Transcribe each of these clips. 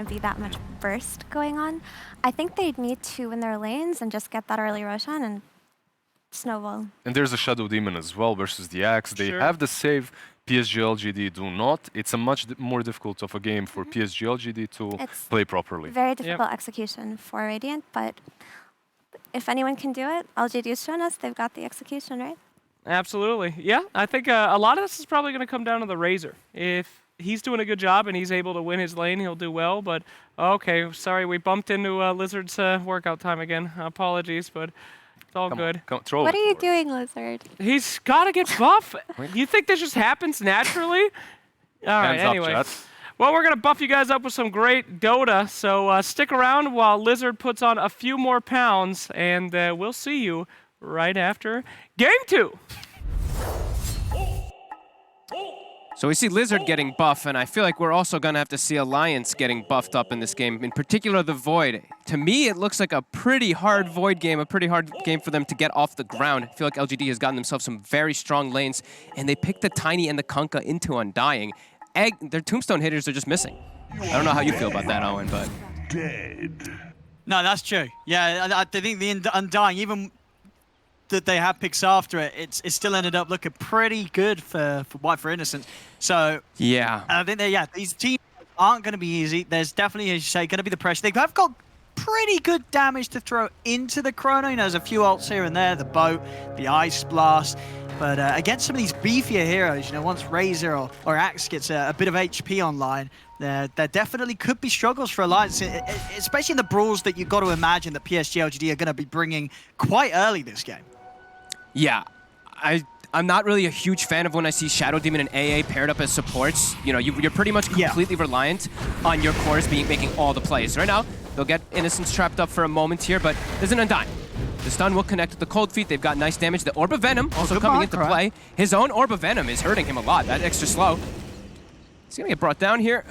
be that much burst going on. I think they'd need to win their lanes and just get that early rush on and snowball. And there's a Shadow Demon as well versus the Axe. They have the save. PSG.LGD do not. It's a much more difficult of a game for PSG.LGD to play properly. Very difficult execution for Radiant, but if anyone can do it, LGD's shown us they've got the execution, right? Absolutely. Yeah, I think a lot of this is probably going to come down to the Razor. If he's doing a good job and he's able to win his lane, he'll do well. But, okay, sorry, we bumped into Lizard's workout time again. Apologies, but it's all good. What are you doing, Lizard? He's got to get buff. You think this just happens naturally? All right, anyway. Well, we're going to buff you guys up with some great Dota, so stick around while Lizard puts on a few more pounds, and we'll see you right after Game 2. So we see Lizard getting buff, and I feel like we're also going to have to see Alliance getting buffed up in this game, in particular the Void. To me, it looks like a pretty hard Void game, a pretty hard game for them to get off the ground. I feel like LGD has gotten themselves some very strong lanes, and they picked the Tiny and the Kunkka into Undying. Their tombstone hitters are just missing. I don't know how you feel about that, Owen, but... No, that's true. Yeah, I think the Undying, even that they have picks after it, it still ended up looking pretty good for White for Innocence. So yeah, I think these teams aren't going to be easy. There's definitely, as you say, going to be the pressure. They have got pretty good damage to throw into the Chrono. You know, there's a few ults here and there, the boat, the ice blast. But against some of these beefier heroes, you know, once Razor or Axe gets a bit of HP online, there definitely could be struggles for Alliance, especially in the brawls that you've got to imagine that PSG.LGD are going to be bringing quite early this game. Yeah, I'm not really a huge fan of when I see Shadow Demon and AA paired up as supports. You know, you're pretty much completely reliant on your cores making all the plays. Right now, they'll get Innocence trapped up for a moment here, but there's an Undying. The stun will connect with the Cold Feet. They've got nice damage. The Orb of Venom also coming into play. His own Orb of Venom is hurting him a lot. That extra slow. He's going to get brought down here.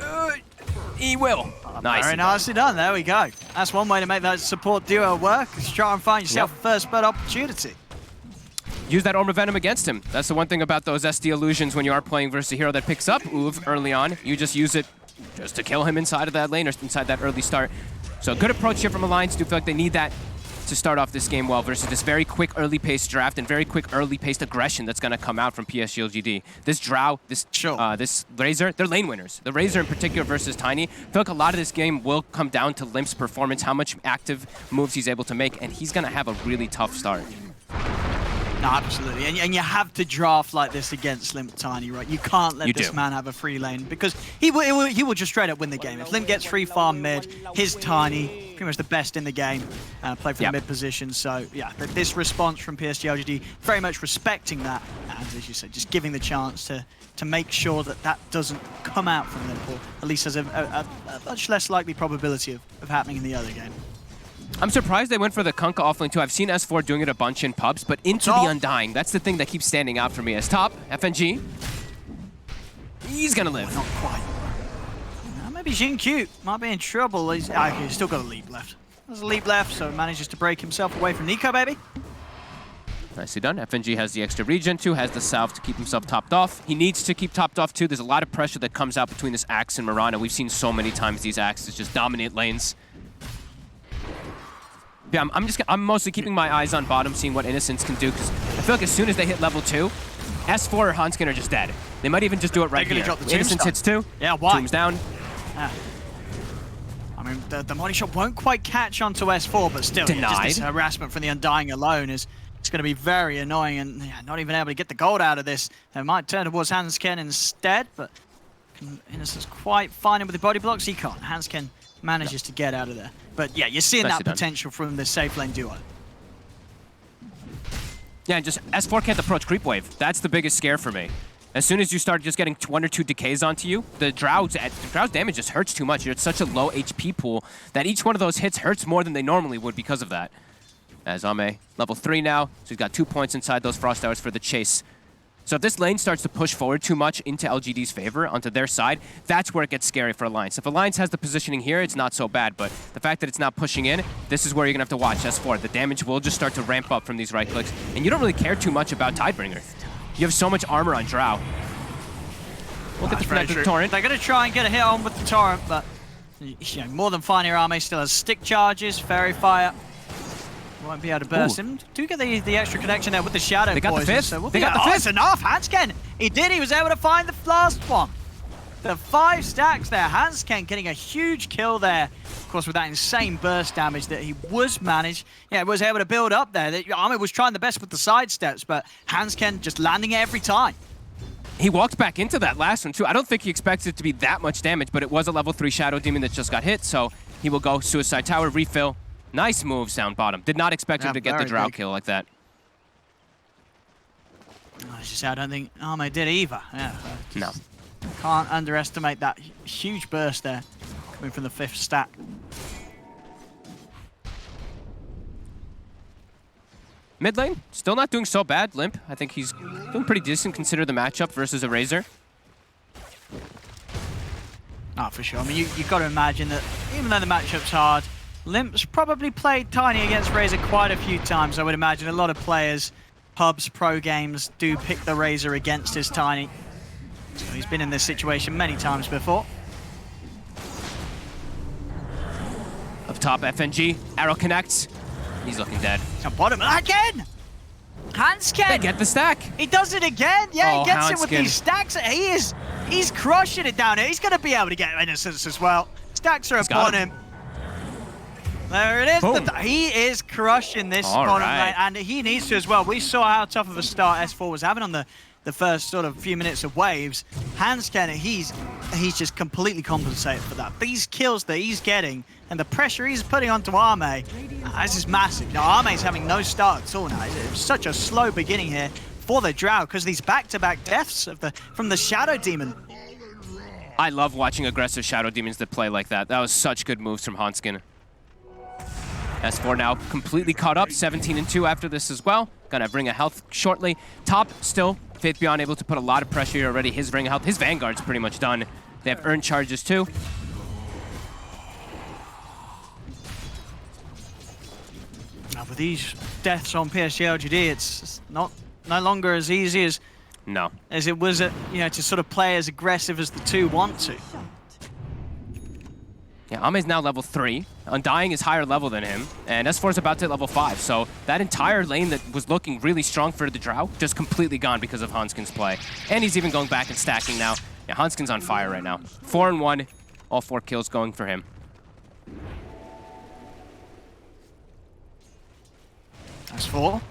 He will. Nice. Very nicely done. There we go. That's one way to make that support duo work. Is try and find yourself a first blood opportunity. Use that Orb of Venom against him. That's the one thing about those SD illusions when you are playing versus a hero that picks up Uv early on. You just use it just to kill him inside of that lane or inside that early start. So good approach here from Alliance. Do feel like they need that to start off this game well versus this very quick early-paced draft and very quick early-paced aggression that's going to come out from PSG.LGD. This Drow, this Razor, they're lane winners. The Razor in particular versus Tiny. I feel like a lot of this game will come down to Limp's performance, how much active moves he's able to make, and he's going to have a really tough start. No, absolutely, and you have to draft like this against Limp Tiny, right? You can't let this man have a free lane because he will just straight up win the game. If Limp gets free farm mid, his Tiny, pretty much the best in the game, play from the mid position. So yeah, this response from PSG.LGD, very much respecting that, and as you said, just giving the chance to make sure that that doesn't come out from Limp, or at least has a much less likely probability of happening in the other game. I'm surprised they went for the Kunkka offlane too. I've seen S4 doing it a bunch in pubs, but into the Undying, that's the thing that keeps standing out for me. As top, FNG, he's gonna live. Not quite. Maybe Jin-Q might be in trouble. He's still got a leap left. There's a leap left, so he manages to break himself away from Nico, baby. Nicely done. FNG has the extra regen too, has the salve to keep himself topped off. He needs to keep topped off too. There's a lot of pressure that comes out between this Axe and Mirana. We've seen so many times these Axes just dominate lanes. Yeah, I'm mostly keeping my eyes on bottom, seeing what Innocence can do, because I feel like as soon as they hit level 2, S4 or Hanskin are just dead. They might even just do it right here. Innocence hits 2. Yeah, why? Tomb's down. Yeah. I mean, the money shot won't quite catch onto S4, but still, just this harassment from the Undying alone is going to be very annoying, and not even able to get the gold out of this. They might turn towards Hanskin instead, but Innocence quite fine with the body blocks. He can't. Hanskin manages to get out of there. But yeah, you're seeing that potential from the safe lane duo. Yeah, just S4 can't approach creep wave. That's the biggest scare for me. As soon as you start just getting 1 or 2 decays onto you, the Drow's damage just hurts too much. You're at such a low HP pool that each one of those hits hurts more than they normally would because of that. As Ame, level 3 now, so he's got 2 points inside those Frost Hours for the chase. So if this lane starts to push forward too much into LGD's favor, onto their side, that's where it gets scary for Alliance. If Alliance has the positioning here, it's not so bad, but the fact that it's not pushing in, this is where you're going to have to watch S4. The damage will just start to ramp up from these right clicks, and you don't really care too much about Tidebringer. You have so much armor on Drow. We'll get the connect with the Torrent. They're going to try and get a hit on with the Torrent, but You know, more than fine here. Arme still has stick charges, fairy fire. Won't be able to burst him. Do get the extra connection there with the shadow They got poison. the fifth. So They got the fifth. it's enough. Hansken, he did. He was able to find the last one. The 5 stacks there. Hansken getting a huge kill there. Of course, with that insane burst damage that he was was able to build up there. Arme was trying the best with the side steps, but Hansken just landing it every time. He walked back into that last one, too. I don't think he expects it to be that much damage, but it was a level 3 Shadow Demon that just got hit, so he will go Suicide Tower, refill. Nice moves down bottom. Did not expect him to get the Drow kill like that. I don't think Arme did either. Yeah, No. Can't underestimate that huge burst there, coming from the 5th stack. Mid lane, still not doing so bad, Limp. I think he's doing pretty decent considering the matchup versus a Razor. Oh, for sure. I mean, you've got to imagine that even though the matchup's hard, Limp's probably played Tiny against Razor quite a few times. I would imagine a lot of players, pubs, pro games, do pick the Razor against his Tiny. So he's been in this situation many times before. Up top, FNG, arrow connects. He's looking dead. On bottom again! Hansken! They get the stack. He does it again! Yeah, Oh, he gets it with Hansken. these stacks. He's crushing it down here. He's going to be able to get Innocence as well. Stacks are upon him. There it is. Boom. He is crushing this bottom lane, and he needs to as well. We saw how tough of a start S4 was having on the first sort of few minutes of waves. Hansken, he's just completely compensated for that. These kills that he's getting and the pressure he's putting onto Arme, this is massive. Now, Arme's having no start at all now. It's such a slow beginning here for the Drow because these back-to-back deaths from the Shadow Demon. I love watching aggressive Shadow Demons that play like that. That was such good moves from Hansken. S4 now completely caught up, 17-2 after this as well. Gonna bring a health shortly. Top still, Faith Beyond able to put a lot of pressure here already. His ring of health, his Vanguard's pretty much done. They have earned charges too. Now with these deaths on PSG.LGD, it's no longer as easy as it was, to sort of play as aggressive as the two want to. Yeah, Ame's now level 3. Undying is higher level than him, and S4 is about to hit level 5. So that entire lane that was looking really strong for the Drow, just completely gone because of Hansken's play. And he's even going back and stacking now. Yeah, Hansken's on fire right now. 4-1, all 4 kills going for him. S4.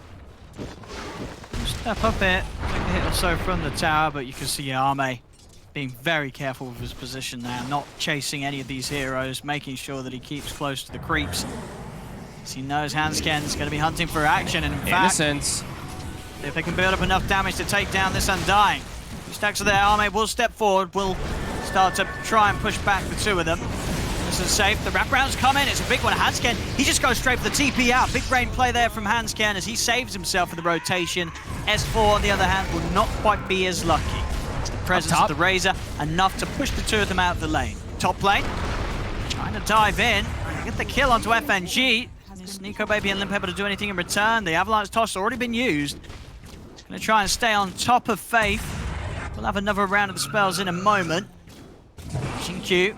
Step up it, take a hit or so from the tower, but you can see Arme being very careful with his position now, not chasing any of these heroes, making sure that he keeps close to the creeps. As he knows Hansken's going to be hunting for action, and in fact, if they can build up enough damage to take down this Undying, stacks are there, Arme will step forward, will start to try and push back the two of them. This is safe, the wraparound's coming, it's a big one. Hansken, he just goes straight for the TP out. Big brain play there from Hansken as he saves himself for the rotation. S4, on the other hand, will not quite be as lucky. It's the presence of the Razor, enough to push the two of them out of the lane. Top lane, trying to dive in, get the kill onto FNG. Is Nico Baby and Limp able to do anything in return? The Avalanche toss has already been used. Gonna try and stay on top of Faith. We'll have another round of the spells in a moment. Q.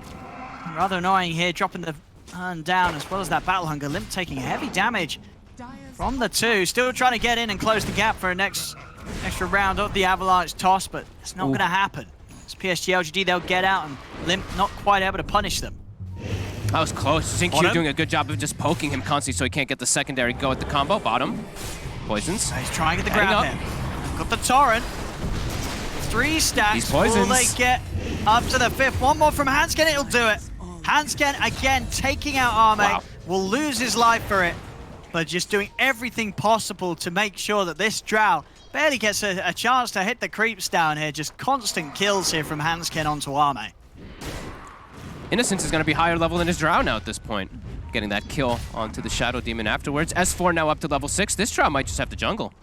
Rather annoying here, dropping the turn down as well as that Battle Hunger. Limp taking heavy damage from the two. Still trying to get in and close the gap for an extra round of the Avalanche toss, but it's not going to happen. It's PSG.LGD, they'll get out, and Limp not quite able to punish them. That was close. Zinq doing a good job of just poking him constantly so he can't get the secondary go at the combo. Bottom. Poisons. He's trying to get the grab here. Got the Torrent. 3 stacks. Will they get up to the 5th? One more from Hansken, it'll do it. Hansken again taking out Arme, will lose his life for it, but just doing everything possible to make sure that this Drow barely gets a chance to hit the creeps down here. Just constant kills here from Hansken onto Arme. Innocence is going to be higher level than his Drow now at this point. Getting that kill onto the Shadow Demon afterwards. S4 now up to level 6. This Drow might just have to jungle.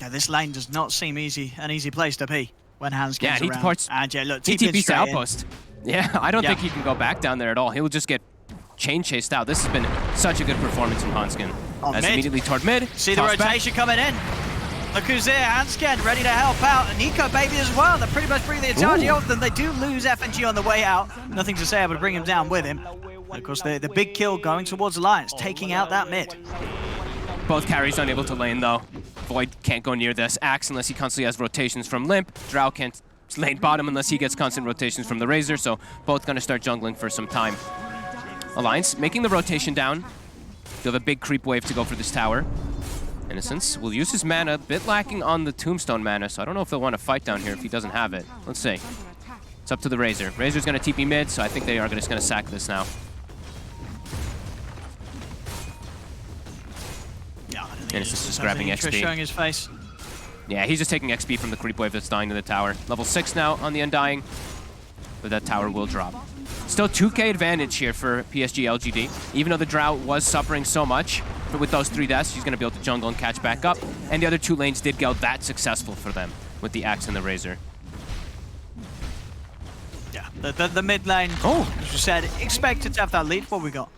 Yeah, this lane does not seem an easy place to be when Hansken's around. And yeah, look, TP's to outpost. Yeah, I don't think he can go back down there at all. He'll just get chain chased out. This has been such a good performance from Hansken. As immediately toward mid. See the rotation coming in. Look who's there, Hansken ready to help out, and Nico Baby as well. They're pretty much bringing the entirety of them. They do lose FNG on the way out. Nothing to say able to bring him down with him. And of course, the big kill going towards Alliance, taking out that mid. Both carries unable to lane though. Void can't go near this Axe unless he constantly has rotations from Limp. Drow can't lane bottom unless he gets constant rotations from the Razor, so both gonna start jungling for some time. Alliance making the rotation down. They'll have a big creep wave to go for this tower. Innocence will use his mana, a bit lacking on the Tombstone mana, so I don't know if they'll want to fight down here if he doesn't have it. Let's see. It's up to the Razor. Razor's going to TP mid, so I think they are just going to sack this now. Yeah, Innocence is grabbing XP. Showing his face. Yeah, he's just taking XP from the creep wave that's dying to the tower. Level 6 now on the Undying, but that tower will drop. Still 2k advantage here for PSG.LGD. Even though the Drow was suffering so much, but with those 3 deaths, she's going to be able to jungle and catch back up. And the other 2 lanes did go that successful for them with the Axe and the Razor. Yeah, the mid lane, as you said, expected to have that lead. What we got?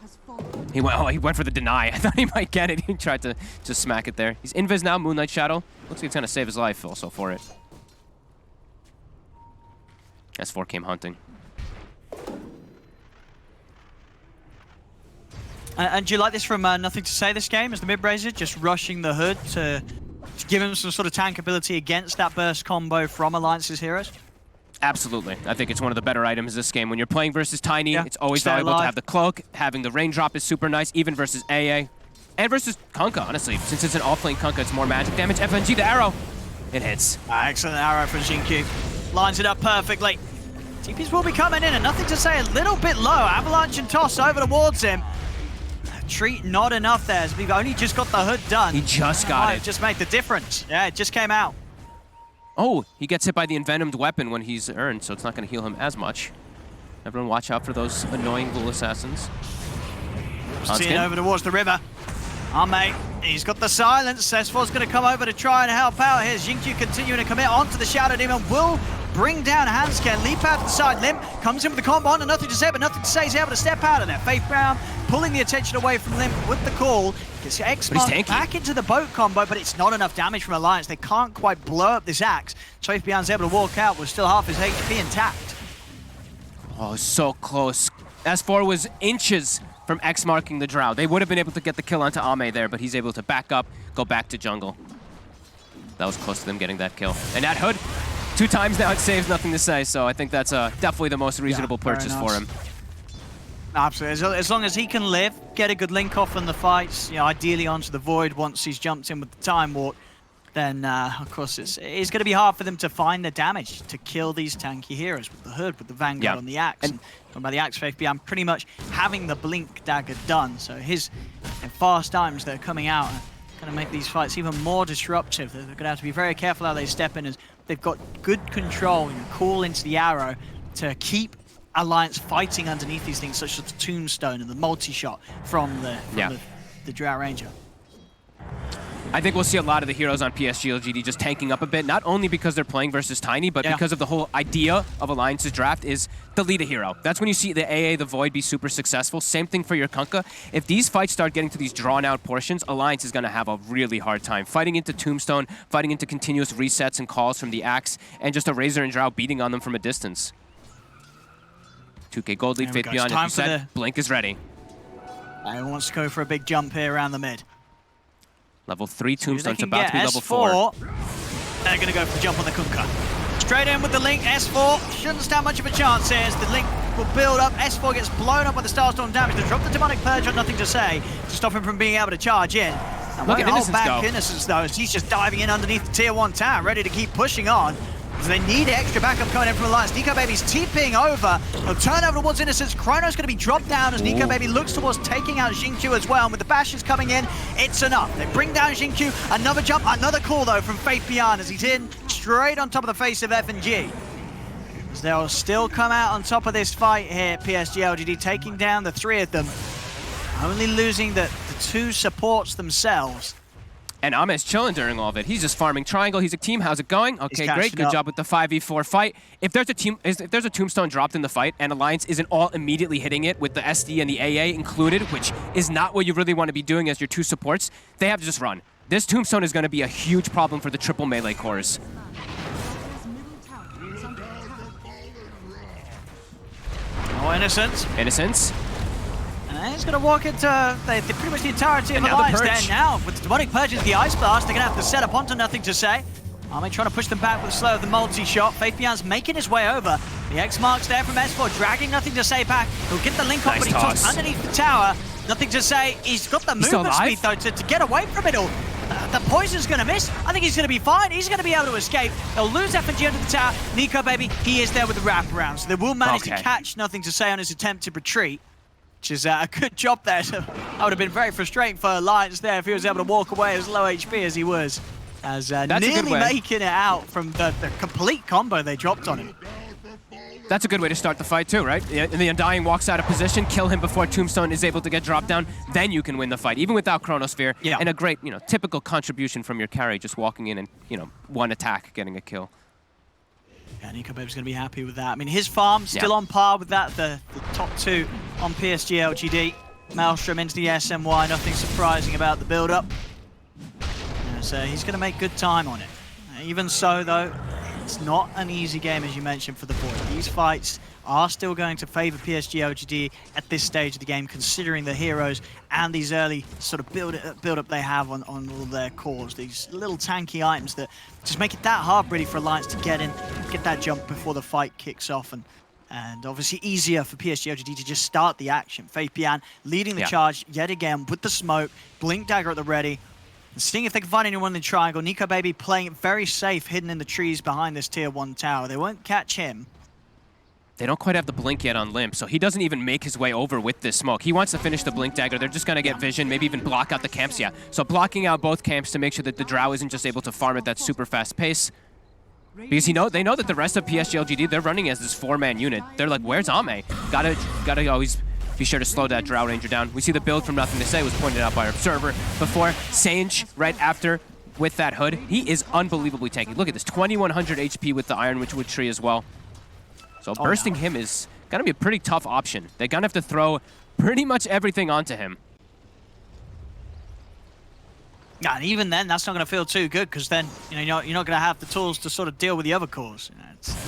He went for the deny. I thought he might get it. He tried to just smack it there. He's invis now, Moonlight Shadow. Looks like it's going to save his life also for it. S4 came hunting. And do you like this from Nothing to Say this game, as the mid-brazer just rushing the hood to give him some sort of tank ability against that burst combo from Alliance's heroes? Absolutely. I think it's one of the better items this game. When you're playing versus Tiny, it's always valuable to have the cloak. Having the raindrop is super nice, even versus AA. And versus Kunkka, honestly. Since it's an off-lane Kunkka, it's more magic damage. FNG, the arrow. It hits. Excellent arrow from Xingqiu. Lines it up perfectly. TPs will be coming in, and Nothing to Say a little bit low. Avalanche and toss over towards him. Treat not enough there, as we've only just got the hood done. He just got it. Just made the difference. Yeah, it just came out. Oh, he gets hit by the envenomed weapon when he's earned, so it's not going to heal him as much. Everyone watch out for those annoying ghoul assassins. Seeing over towards the river. Mate, he's got the silence. S4's going to come over to try and help out here. Xingqiu continuing to commit onto the Shadow Demon. Will bring down Hansken, leap out to the side. Limp comes in with the combo on, and Nothing to Say, but Nothing to Say is able to step out of there. Faith Brown pulling the attention away from Limp with the call. Gets X-Monk back into the boat combo, but it's not enough damage from Alliance. They can't quite blow up this Axe. So Faith Brown's able to walk out with still half his HP intact. Oh, so close. S4 was inches from X-marking the Drow. They would have been able to get the kill onto Ame there, but he's able to back up, go back to jungle. That was close to them getting that kill. And that hood, 2 times now, it saves Nothing to Say, so I think that's definitely the most reasonable purchase for him. Absolutely. As long as he can live, get a good link off in the fights, you know, ideally onto the Void once he's jumped in with the Time Walk, then of course it's going to be hard for them to find the damage to kill these tanky heroes with the hood, with the Vanguard on the Axe. And by the Axe, Faith Beyond pretty much having the Blink Dagger done, so his fast times that are coming out are going to make these fights even more disruptive. They're going to have to be very careful how they step in, as they've got good control and cool into the arrow to keep Alliance fighting underneath these things, such as the Tombstone and the multi-shot from the Drow Ranger. I think we'll see a lot of the heroes on PSG.LGD just tanking up a bit, not only because they're playing versus Tiny, but because of the whole idea of Alliance's draft is to lead a hero. That's when you see the AA, the Void, be super successful. Same thing for your Kunkka. If these fights start getting to these drawn-out portions, Alliance is going to have a really hard time. Fighting into Tombstone, fighting into continuous resets and calls from the Axe, and just a Razor and Drow beating on them from a distance. 2k gold lead, Faith Beyond, as you said, Blink is ready. He wants to go for a big jump here around the mid. Level 3 Tombstone's about to be level 4. They're going to go for the jump on the Kunkka. Straight in with the Link. S4 shouldn't stand much of a chance here, as the Link will build up. S4 gets blown up by the Starstorm damage. They drop the Demonic Purge on Nothing to Say to stop him from being able to charge in. Now, look at Innocence go. Innocence, though, as he's just diving in underneath the Tier 1 tower, ready to keep pushing on. So they need extra backup coming in from Alliance. Nico Baby's TPing over. He'll turn over towards Innocence. Chrono's going to be dropped down as Nico Baby looks towards taking out Xingqiu as well. And with the bashes coming in, it's enough. They bring down Xingqiu. Another jump, another call though from Faith Beyond as he's in straight on top of the face of FNG. As they'll still come out on top of this fight here, PSG.LGD taking down the 3 of them. Only losing the 2 supports themselves. And Ame's chilling during all of it. He's just farming triangle. He's a team. How's it going? Okay, great. Good job with the 5v4 fight. If there's a Tombstone dropped in the fight and Alliance isn't all immediately hitting it with the SD and the AA included, which is not what you really want to be doing as your 2 supports, they have to just run. This tombstone is going to be a huge problem for the triple melee cores. Oh, Innocence. Innocence. And he's going to walk into pretty much the entirety of Alliance there now. With the Demonic Purge into the Ice Blast, they're going to have to set up onto Nothing to Say. AniMajor trying to push them back with the slow of the multi-shot. Faith_bian's making his way over. The X marks there from S4, dragging Nothing to Say back. He'll get the link up, but he tossed underneath the tower. Nothing to Say. He's got the movement speed, though, to get away from it all. The poison's going to miss. I think he's going to be fine. He's going to be able to escape. They'll lose FNG under the tower. Nico, baby, he is there with the wraparound. So they will manage to catch Nothing to Say on his attempt to retreat, which is a good job there. So that would have been very frustrating for Alliance there if he was able to walk away as low HP as he was. As nearly making it out from the complete combo they dropped on him. That's a good way to start the fight too, right? And the Undying walks out of position, kill him before Tombstone is able to get dropped down, then you can win the fight, even without Chronosphere. Yeah. And a great, typical contribution from your carry, just walking in and, one attack, getting a kill. Yeah, Nico Baby's going to be happy with that. I mean, his farm still on par with that, the top two on PSG.LGD. Maelstrom into the SMY, nothing surprising about the build-up. So he's going to make good time on it. Even so, though, it's not an easy game, as you mentioned, for the Void. These fights are still going to favor PSG.LGD at this stage of the game, considering the heroes and these early sort of build-up they have on all their cores. These little tanky items that just make it that hard, really, for Alliance to get in, get that jump before the fight kicks off. And obviously easier for PSG.LGD to just start the action. Faith_bian leading the charge yet again with the smoke, Blink Dagger at the ready. And seeing if they can find anyone in the triangle. Nico Baby playing it very safe, hidden in the trees behind this tier 1 tower. They won't catch him. They don't quite have the blink yet on Limp, so he doesn't even make his way over with this smoke. He wants to finish the Blink Dagger. They're just going to get vision, maybe even block out the camps. So blocking out both camps to make sure that the Drow isn't just able to farm at that super fast pace. Because they know that the rest of PSG.LGD, they're running as this 4-man unit. They're like, where's Ame? Gotta always be sure to slow that Drow Ranger down. We see the build from Nothing to Say was pointed out by our observer before. Sage right after with that hood. He is unbelievably tanky. Look at this, 2100 HP with the Ironwood tree as well. So bursting him is gonna be a pretty tough option. They're gonna have to throw pretty much everything onto him. Yeah, and even then, that's not going to feel too good, because then you're not going to have the tools to sort of deal with the other cores.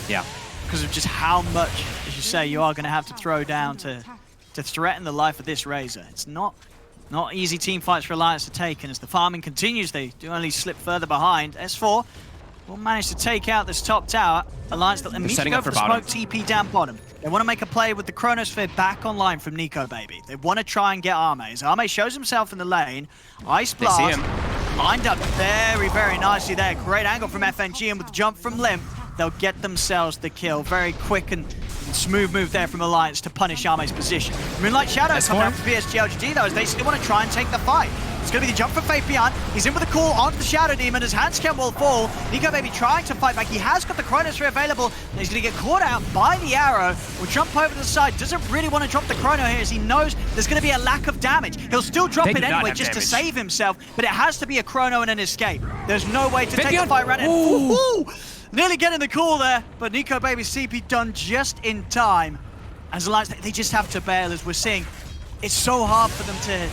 Because of just how much, as you say, you are going to have to throw down to threaten the life of this Razor. It's not easy team fights for Alliance to take, and as the farming continues, they do only slip further behind. S4 will manage to take out this top tower. Alliance that immediately go for the smoke TP down bottom. They want to make a play with the Chronosphere back online from Nico Baby. They want to try and get Ame. As Ame shows himself in the lane, Ice Blast lined up very, very nicely there. Great angle from FNG, and with the jump from Limp, they'll get themselves the kill. Very quick and smooth move there from Alliance to punish Ame's position. Moonlight Shadow coming up for PSG.LGD, though, as they still want to try and take the fight. It's going to be the jump from Faith_bian. He's in with a call onto the Shadow Demon as Handscam will fall. Nico Baby trying to fight back. He has got the Chronosphere available, and he's going to get caught out by the arrow. Will jump over to the side. Doesn't really want to drop the Chrono here, as he knows there's going to be a lack of damage. He'll still drop it anyway just to save himself, but it has to be a Chrono and an escape. There's no way to take the fight right in. Nearly getting the call there, but Nico Baby's CP done just in time. As Alliance, they just have to bail, as we're seeing. It's so hard for them to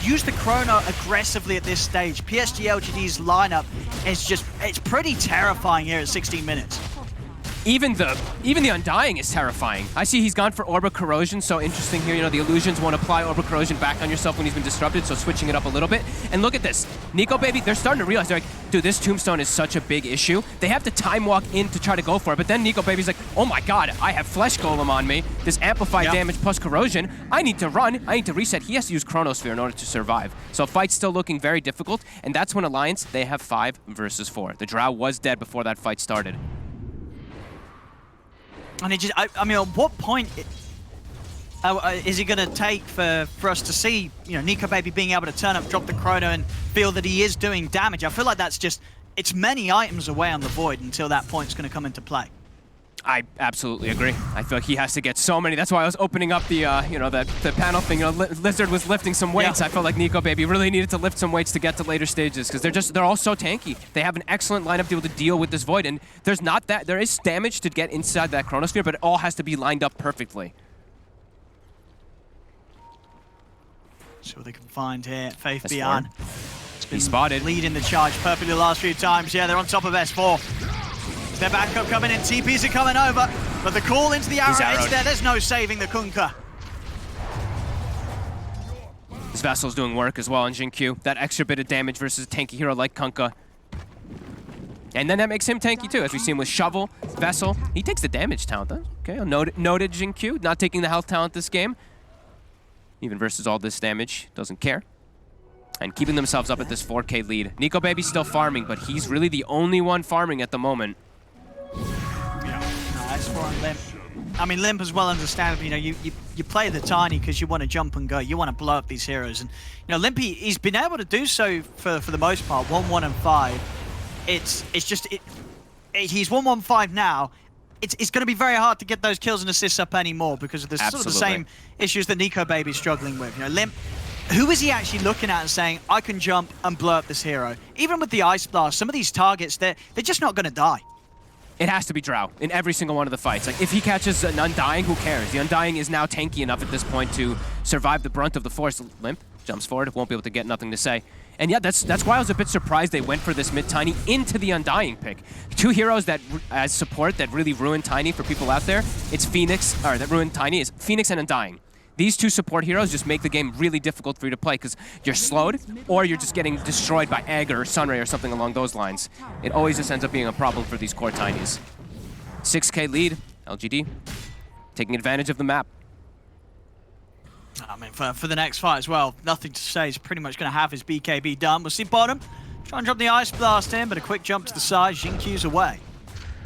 use the Chrono aggressively at this stage. PSG.LGD's lineup is it's pretty terrifying here at 16 minutes. Even the Undying is terrifying. I see he's gone for Orb of Corrosion, so interesting here. The illusions won't apply Orb of Corrosion back on yourself when he's been disrupted, so switching it up a little bit. And look at this. Nico Baby, they're starting to realize, they're like, dude, this Tombstone is such a big issue. They have to time walk in to try to go for it, but then Nico Baby's like, oh my god, I have Flesh Golem on me. This amplified damage plus corrosion. I need to run. I need to reset. He has to use Chronosphere in order to survive. So fight's still looking very difficult, and that's when Alliance, they have 5 versus 4. The Drow was dead before that fight started. And it just, I mean, at what point is it going to take for us to see, Nico Baby being able to turn up, drop the Chrono, and feel that he is doing damage? I feel like that's just, it's many items away on the Void until that point's going to come into play. I absolutely agree. I feel like he has to get so many. That's why I was opening up the, the panel thing. Lizard was lifting some weights. I felt like Nico Baby really needed to lift some weights to get to later stages, because they're all so tanky. They have an excellent lineup to be able to deal with this Void, and there is damage to get inside that Chronosphere, but it all has to be lined up perfectly. See what they can find here. Faith_bian He's spotted. Leading the charge perfectly the last few times. Yeah, they're on top of S4. Their backup coming in. TPs are coming over. But the call into the arrow is there. There's no saving the Kunkka. This Vessel's doing work as well on Jin-Q. That extra bit of damage versus a tanky hero like Kunkka. And then that makes him tanky too, as we see him with Shovel, Vessel. He takes the damage talent, though. Okay, noted Jin-Q, not taking the health talent this game. Even versus all this damage, doesn't care. And keeping themselves up at this 4K lead. Nico Baby's still farming, but he's really the only one farming at the moment. Yeah, nice for Limp. I mean, Limp as well, understandably, you play the Tiny because you want to jump and go. You want to blow up these heroes. And, Limp, he's been able to do so for the most part, 1-1 and 5. It's just, he's 1-1-5 now. It's going to be very hard to get those kills and assists up anymore because of the sort of the same issues that Nico Baby's struggling with. Limp, who is he actually looking at and saying, I can jump and blow up this hero? Even with the Ice Blast, some of these targets, they're just not going to die. It has to be Drow in every single one of the fights. Like, if he catches an Undying, who cares? The Undying is now tanky enough at this point to survive the brunt of the force. Limp jumps forward, won't be able to get nothing to say. And yeah, that's why I was a bit surprised they went for this mid-Tiny into the Undying pick. Two heroes that, as support, that really ruin Tiny for people out there, it's Phoenix, or that ruin Tiny, is Phoenix and Undying. These two support heroes just make the game really difficult for you to play because you're slowed or you're just getting destroyed by Egg or Sunray or something along those lines. It always just ends up being a problem for these core Tinies. 6K lead, LGD, taking advantage of the map. I mean, for the next fight as well, nothing to say. He's pretty much going to have his BKB done. We'll see bottom. Try and drop the Ice Blast in, but a quick jump to the side. Jin-Q's away.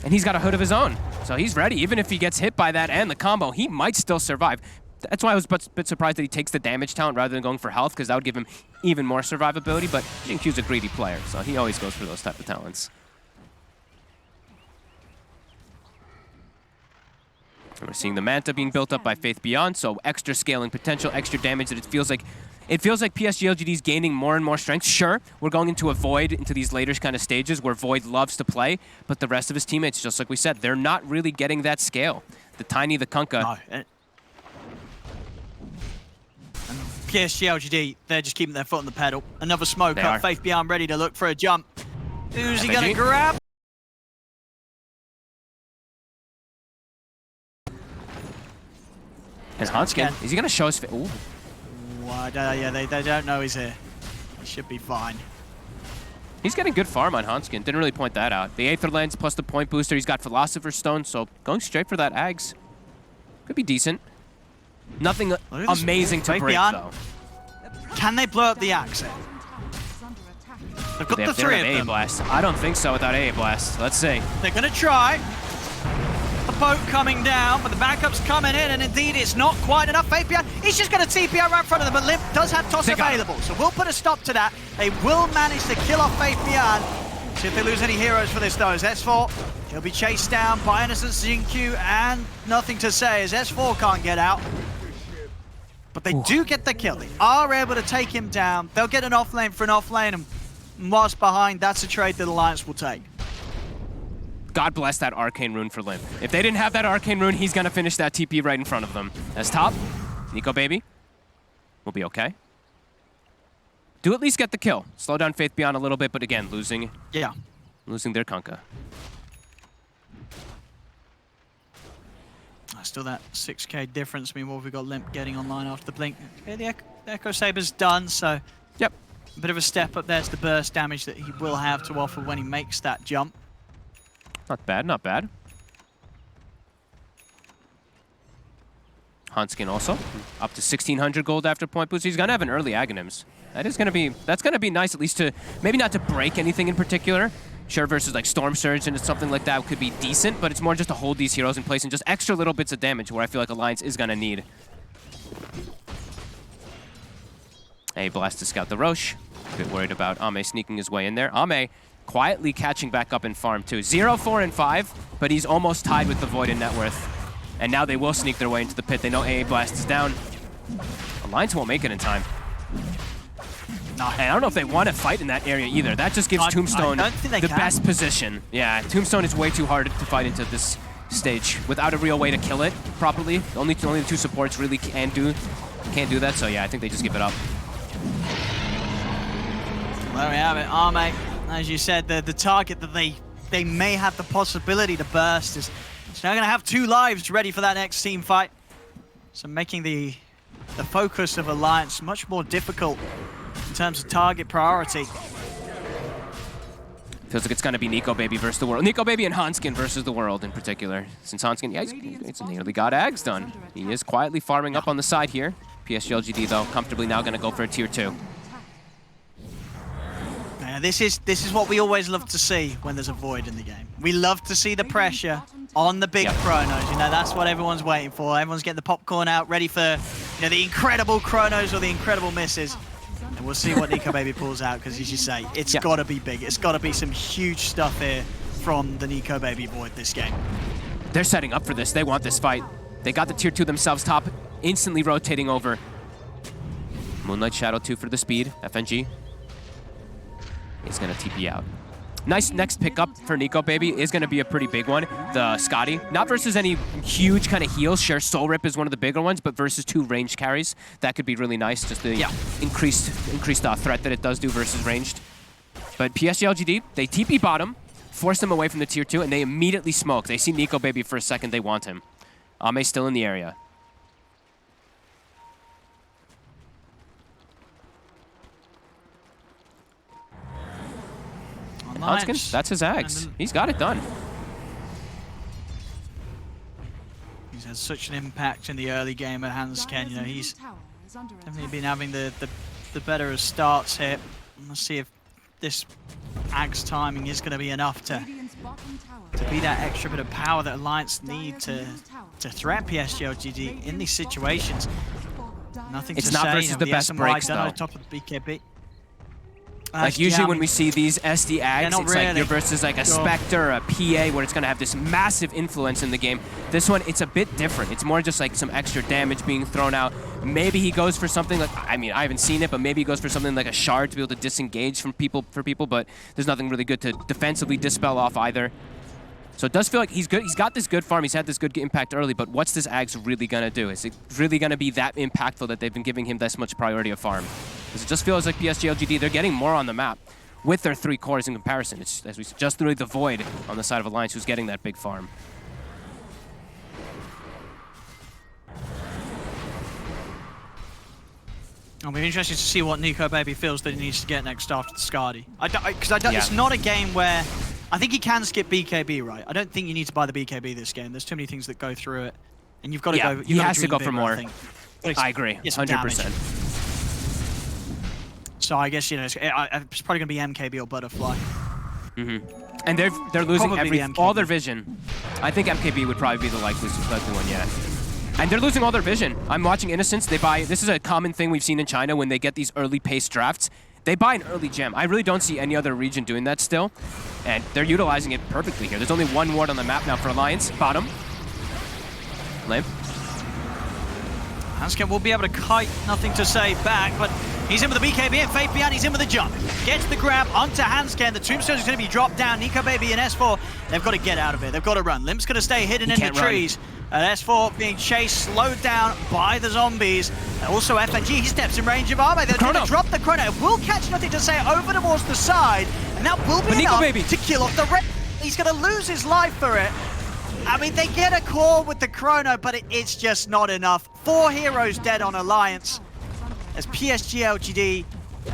And he's got a hood of his own, so he's ready. Even if he gets hit by that and the combo, he might still survive. That's why I was a bit surprised that he takes the damage talent rather than going for health, because that would give him even more survivability, but Jin-Q's a greedy player, so he always goes for those type of talents. And we're seeing the Manta being built up by Faith Beyond, so extra scaling potential, extra damage that it feels like PSG.LGD is gaining more and more strength. Sure, we're going into a Void, into these later kind of stages where Void loves to play, but the rest of his teammates, just like we said, they're not really getting that scale. The Tiny, the Kunkka. No. PSG.LGD, they're just keeping their foot on the pedal. Another smoke up, Faith Beyond ready to look for a jump. Who's he gonna grab? And Hanskin, is he gonna show his face? Ooh. Yeah, they don't know he's here. He should be fine. He's getting good farm on Hanskin, didn't really point that out. The Aether Lens plus the point booster, he's got Philosopher's Stone, so going straight for that Ags. Could be decent. Nothing amazing to break, though. Can they blow up the Axe? They've got the three of them. Blast. I don't think so without AA Blast. Let's see. They're going to try. The boat coming down, but the backup's coming in, and indeed it's not quite enough. Faith Beyond, he's just going to TP out right in front of them, but Limp does have toss available, so we'll put a stop to that. They will manage to kill off Faith Beyond. See if they lose any heroes for this, though. As S4, he'll be chased down by Innocence, Jin-Q, and nothing to say as S4 can't get out. But they do get the kill. They are able to take him down. They'll get an off lane for an off lane, and whilst behind, that's a trade that Alliance will take. God bless that Arcane Rune for Limp. If they didn't have that Arcane Rune, he's going to finish that TP right in front of them. As top, Nico Baby will be okay. Do at least get the kill. Slow down Faith Beyond a little bit, but again, losing their Kunkka. Still that 6K difference. Meanwhile, we've got Limp getting online after the blink. Okay, the Echo Saber's done, so yep, a bit of a step up there to the burst damage that he will have to offer when he makes that jump. Not bad, not bad. Hanskin also up to 1,600 gold after point boost. He's gonna have an early Aghanims. That's gonna be nice, at least to maybe not to break anything in particular. Sure, versus like Storm Surge and something like that could be decent, but it's more just to hold these heroes in place and just extra little bits of damage where I feel like Alliance is gonna need. A Blast to scout the Roche. A bit worried about Ame sneaking his way in there. Ame quietly catching back up in farm too. 0, 4, and 5, but he's almost tied with the Void in net worth. And now they will sneak their way into the pit. They know AA Blast is down. Alliance won't make it in time. And I don't know if they want to fight in that area either. That just gives Tombstone the best position. Yeah, Tombstone is way too hard to fight into this stage without a real way to kill it properly. Only the two supports really can't do that. So yeah, I think they just give it up. There we have it. Arme, as you said, the target that they may have the possibility to burst is now going to have 2 lives ready for that next team fight. So making the focus of Alliance much more difficult in terms of target priority. Feels like it's going to be NicoBaby versus the world. NicoBaby and Hanskin versus the world in particular. Since Hanskin, yeah, he's nearly got Ags done. He is quietly farming up on the side here. PSG.LGD, though, comfortably now going to go for a tier 2. Yeah, this is what we always love to see when there's a void in the game. We love to see the pressure on the big chronos. You know, that's what everyone's waiting for. Everyone's getting the popcorn out, ready for, you know, the incredible chronos or the incredible misses. And we'll see what NicoBaby pulls out, because as you say, it's got to be big. It's got to be some huge stuff here from the NicoBaby void this game. They're setting up for this. They want this fight. They got the tier 2 themselves top, instantly rotating over. Moonlight Shadow 2 for the speed. FNG is going to TP out. Nice next pickup for NicoBaby is going to be a pretty big one. The Scotty, not versus any huge kind of heals. Sure, Soul Rip is one of the bigger ones, but versus 2 ranged carries. That could be really nice, just the increased threat that it does do versus ranged. But PSG.LGD, they TP bottom, force them away from the tier 2, and they immediately smoke. They see NicoBaby for a second, they want him. Ame's still in the area. Hanskin, that's his Ags. He's got it done. He's had such an impact in the early game at Hanskin. You know, he's definitely been having the better of starts here. Let's see if this Ags timing is going to be enough to be that extra bit of power that Alliance need to threat PSG.LGD in these situations. Nothing to say. It's not versus the best breaks, though. On top of the BKB. Like usually when we see these SD Ags, it's like you're versus like a Spectre or a PA where it's going to have this massive influence in the game. This one, it's a bit different. It's more just like some extra damage being thrown out. Maybe he goes for something like, I mean, I haven't seen it, but maybe he goes for something like a shard to be able to disengage from people, but there's nothing really good to defensively dispel off either. So it does feel like he's good. He's got this good farm. He's had this good impact early, but what's this Ags really going to do? Is it really going to be that impactful that they've been giving him this much priority of farm? Because it just feels like PSG.LGD, they're getting more on the map with their 3 cores in comparison. It's, as we said, just really the void on the side of Alliance who's getting that big farm. I'll be interested to see what NicoBaby feels that he needs to get next after the Skadi. It's not a game where... I think he can skip BKB, right? I don't think you need to buy the BKB this game. There's too many things that go through it. And you've got to go... He has to go for more. I agree, 100%. So I guess, you know, it's probably going to be MKB or Butterfly. And they're losing all their vision. I think MKB would probably be the likely one, yeah. And they're losing all their vision. I'm watching Innocence. They buy... This is a common thing we've seen in China when they get these early pace drafts. They buy an early gem. I really don't see any other region doing that still. And they're utilizing it perfectly here. There's only 1 ward on the map now for Alliance. Bottom. Limp. Hanskin will be able to kite, nothing to say back, but he's in with the BKB and Fate Beyond, he's in with the jump. Gets the grab onto Hanskin. The tombstone is going to be dropped down. NicoBaby and S4, they've got to get out of it. They've got to run. Limp's going to stay hidden in the trees. And S4 being chased, slowed down by the zombies. And also FNG, he steps in range of Arme. They're going to drop the chrono. Will catch, nothing to say, over towards the side. And that will be enough to kill off the red. He's going to lose his life for it. I mean, they get a core with the chrono, but it's just not enough. 4 heroes dead on Alliance. As PSG.LGD,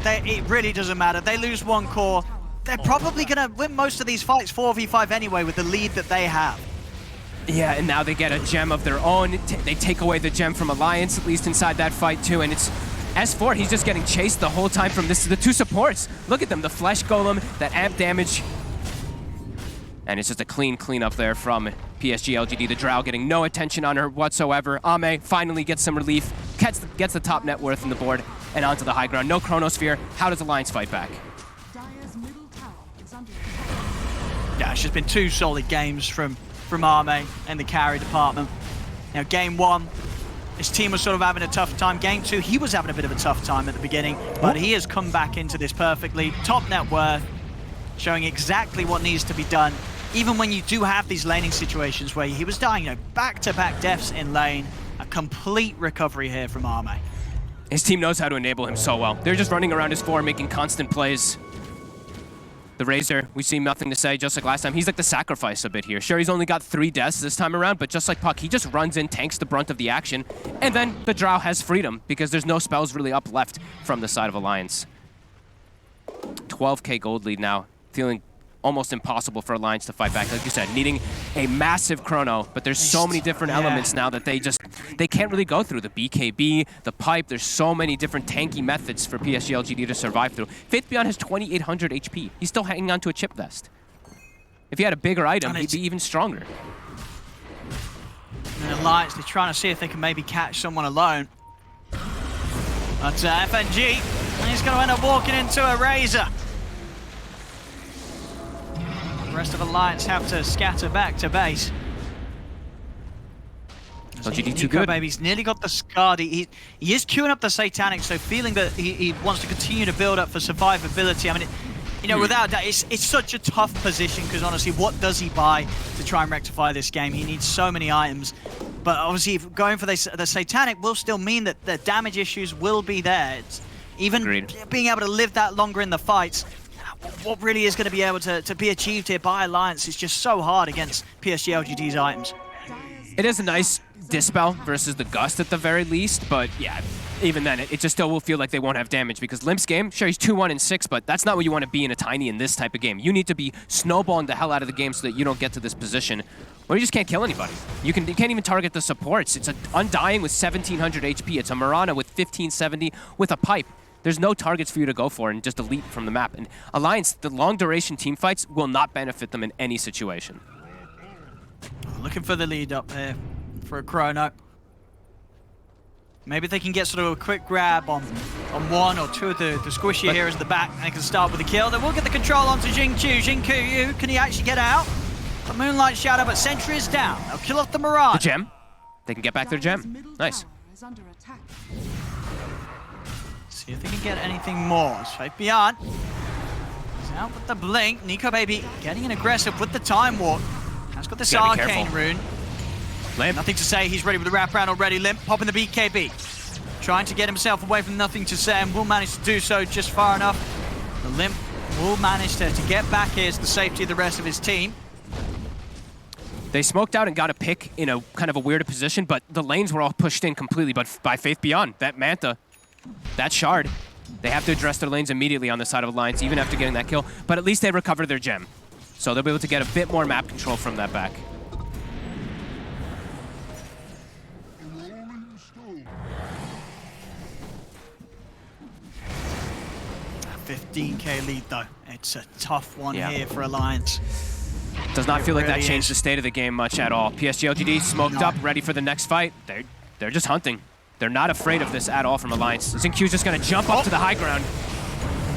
it really doesn't matter. They lose 1 core. They're probably going to win most of these fights 4v5 anyway with the lead that they have. Yeah, and now they get a gem of their own. They take away the gem from Alliance, at least inside that fight too, and it's S4, he's just getting chased the whole time from the 2 supports. Look at them, the Flesh Golem, that amp damage. And it's just a clean up there from PSG.LGD. The Drow getting no attention on her whatsoever. Ame finally gets some relief, gets the top net worth in the board, and onto the high ground. No Chronosphere. How does Alliance fight back? Yeah, it's just been 2 solid games from Arme and the carry department. Now, game 1, his team was sort of having a tough time. Game 2, he was having a bit of a tough time at the beginning, but he has come back into this perfectly. Top net worth, showing exactly what needs to be done. Even when you do have these laning situations where he was dying, you know, back-to-back deaths in lane, a complete recovery here from Arme. His team knows how to enable him so well. They're just running around his 4, making constant plays. The Razor, we see nothing to say, just like last time. He's like the sacrifice a bit here. Sure, he's only got 3 deaths this time around, but just like Puck, he just runs in, tanks the brunt of the action, and then the Drow has freedom because there's no spells really up left from the side of Alliance. 12k gold lead now, feeling almost impossible for Alliance to fight back. Like you said, needing a massive chrono, but there's so many different elements now that they can't really go through. The BKB, the pipe, there's so many different tanky methods for PSG.LGD to survive through. Faith_Beyond has 2,800 HP. He's still hanging on to a chip vest. If he had a bigger item, he'd be even stronger. And Alliance, they're trying to see if they can maybe catch someone alone. But FNG, he's going to end up walking into a Razor. The rest of Alliance have to scatter back to base. LGD too good. Baby's nearly got the Skadi. He is queuing up the Satanic, so feeling that he wants to continue to build up for survivability. I mean, you know, without that, it's such a tough position because honestly, what does he buy to try and rectify this game? He needs so many items. But obviously, going for the Satanic will still mean that the damage issues will be there. It's even being able to live that longer in the fights, what really is going to be able to be achieved here by Alliance is just so hard against PSG.LGD's items. It is a nice dispel versus the Gust at the very least, but yeah, even then, it just still will feel like they won't have damage because Limp's game, sure, he's 2-1-6, but that's not what you want to be in a Tiny in this type of game. You need to be snowballing the hell out of the game so that you don't get to this position where you just can't kill anybody. You can't even target the supports. It's an Undying with 1,700 HP. It's a Mirana with 1,570 with a pipe. There's no targets for you to go for and just delete from the map. And Alliance, the long-duration team fights will not benefit them in any situation. Looking for the lead up here for a chrono. Maybe they can get sort of a quick grab on 1 or 2 of the squishy heroes at the back, and they can start with a kill. They will get the control onto Jingqiu. Jingqiu, can he actually get out? The Moonlight Shadow, but Sentry is down. They'll kill off the Mirage. The gem. They can get back their gem. Nice. See if they can get anything more. Faith_Beyond. He's out with the blink. NicoBaby getting in aggressive with the Time Warp. Has got this Arcane Rune. Limp. Nothing to say. He's ready with the wraparound already. Limp popping the BKB. Trying to get himself away from Nothing to Say and will manage to do so just far enough. The Limp will manage to get back here to the safety of the rest of his team. They smoked out and got a pick in a kind of a weird position, but the lanes were all pushed in completely by Faith_Beyond. That Manta, that Shard, they have to address their lanes immediately on the side of Alliance, even after getting that kill. But at least they recovered their gem. So they'll be able to get a bit more map control from that back. A 15k lead though. It's a tough one here for Alliance. Does not feel like that changed the state of the game much at all. PSG.LGD smoked up, ready for the next fight. They're just hunting. They're not afraid of this at all from Alliance. Xingqiu's just going to jump up to the high ground.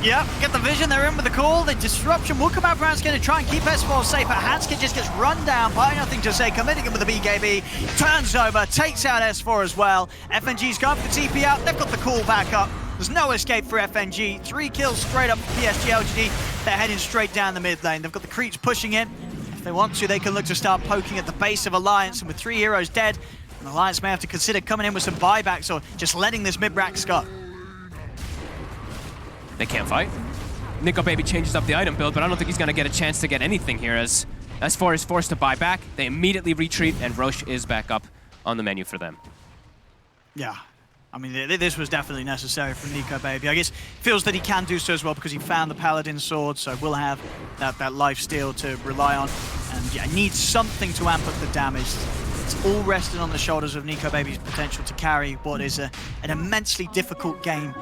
Yep, get the vision, they're in with the call. The disruption will come out. Brown's going to try and keep S4 safe, but Hanska just gets run down by Nothing to Say, committing him with the BKB, turns over, takes out S4 as well. FNG's going for the TP out, they've got the call back up. There's no escape for FNG. 3 kills straight up for PSG.LGD. They're heading straight down the mid lane. They've got the creeps pushing in. If they want to, they can look to start poking at the base of Alliance, and with 3 heroes dead, Alliance may have to consider coming in with some buybacks or just letting this mid-rack go. They can't fight. NicoBaby changes up the item build, but I don't think he's going to get a chance to get anything here as S4 is forced to buy back. They immediately retreat, and Roche is back up on the menu for them. Yeah. I mean, this was definitely necessary from NicoBaby. I guess feels that he can do so as well because he found the Paladin Sword, so we'll have that life steal to rely on. And yeah, needs something to amp up the damage. It's all resting on the shoulders of NicoBaby's potential to carry what is an immensely difficult game